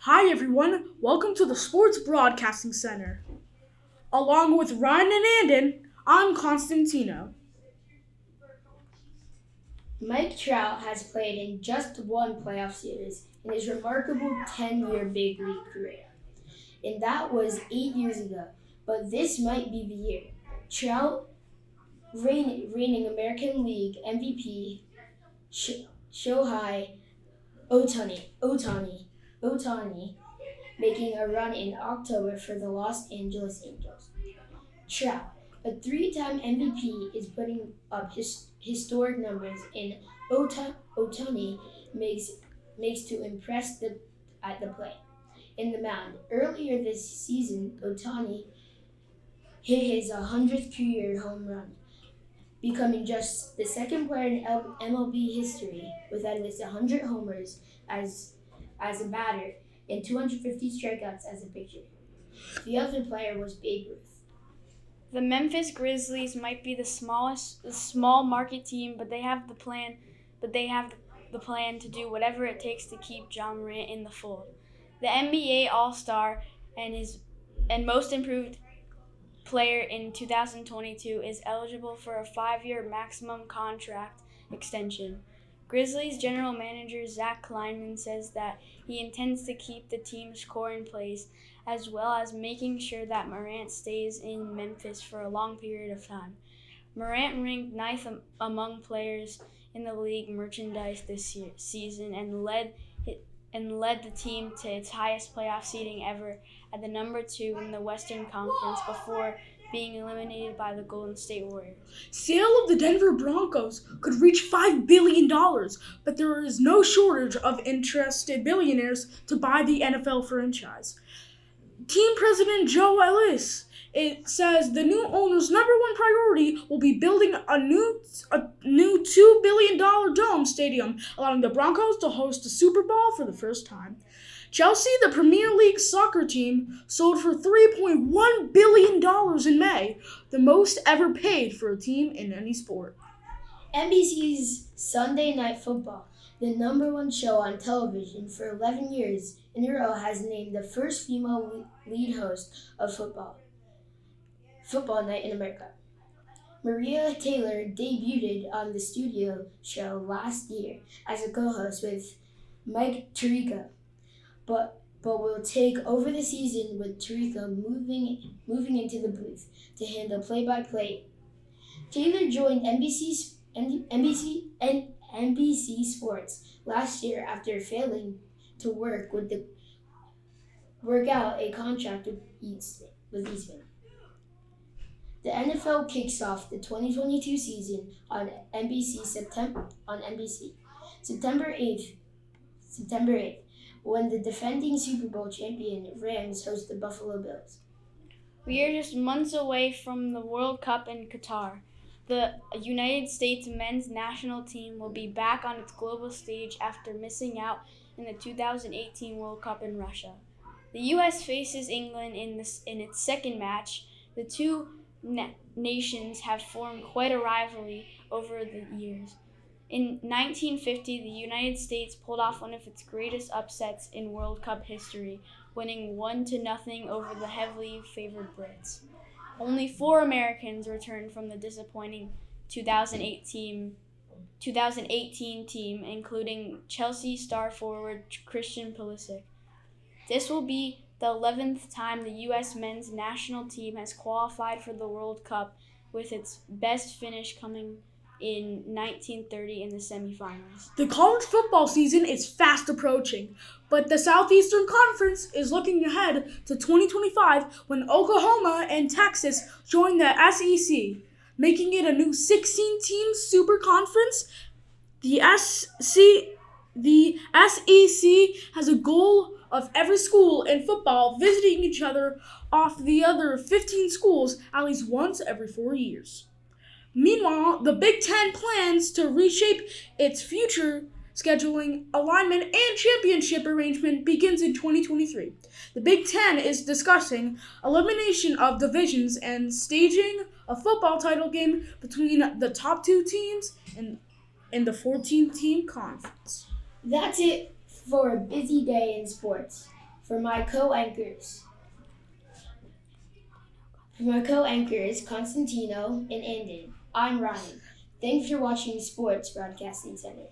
Hi everyone, welcome to the Sports Broadcasting Center. Along with Ryan and Andon, I'm Constantino. Mike Trout has played in just one playoff series in his remarkable 10-year big league career, and that was 8 years ago. But this might be the year. Trout, reigning American League MVP, Shohei Otani, making a run in October for the Los Angeles Angels. Trout, a three-time MVP, is putting up historic numbers, and Otani makes to impress at the plate. In the mound, earlier this season, Otani hit his 100th career home run, becoming just the second player in MLB history with at least 100 homers as a batter and 250 strikeouts as a pitcher. The other player was Babe Ruth. The Memphis Grizzlies might be the small market team, but they have the plan to do whatever it takes to keep Ja Morant in the fold. The NBA All-Star and most improved player in 2022 is eligible for a 5-year maximum contract extension. Grizzlies general manager Zach Kleiman says that he intends to keep the team's core in place, as well as making sure that Morant stays in Memphis for a long period of time. Morant ranked ninth among players in the league merchandise this season and led the team to its highest playoff seeding ever at the number 2 in the Western Conference before being eliminated by the Golden State Warriors. Sale of the Denver Broncos could reach $5 billion, but there is no shortage of interested billionaires to buy the NFL franchise. Team President Joe Ellis, it says the new owner's number one priority will be building a new $2 billion dome stadium, allowing the Broncos to host the Super Bowl for the first time. Chelsea, the Premier League soccer team, sold for $3.1 billion in May, the most ever paid for a team in any sport. NBC's Sunday Night Football, the number one show on television for 11 years in a row, has named the first female lead host of Football Night in America. Maria Taylor debuted on the studio show last year as a co-host with Mike Tirico, but will take over the season with Tirico moving into the booth to handle play-by-play. Taylor joined NBC Sports last year after failing to work out a contract with Eastman. The NFL kicks off the 2022 season on NBC September 8th, when the defending Super Bowl champion Rams host the Buffalo Bills. We are just months away from the World Cup in Qatar. The United States men's national team will be back on its global stage after missing out in the 2018 World Cup in Russia. The U.S. faces England in its second match. The two nations have formed quite a rivalry over the years. In 1950, the United States pulled off one of its greatest upsets in World Cup history, winning 1-0 over the heavily favored Brits. Only 4 Americans returned from the disappointing 2018 team, including Chelsea star forward Christian Pulisic. This will be the 11th time the U.S. men's national team has qualified for the World Cup, with its best finish coming in 1930 in the semifinals. The college football season is fast approaching, but the Southeastern Conference is looking ahead to 2025 when Oklahoma and Texas join the SEC, making it a new 16-team super conference. The SEC has a goal of every school in football visiting each other off the other 15 schools at least once every 4 years. Meanwhile, the Big Ten plans to reshape its future scheduling, alignment, and championship arrangement begins in 2023. The Big Ten is discussing elimination of divisions and staging a football title game between the top 2 teams in the 14-team conference. That's it for a busy day in sports. For my co-anchors, Constantino and Andon, I'm Ryan. Thanks for watching Sports Broadcasting Center.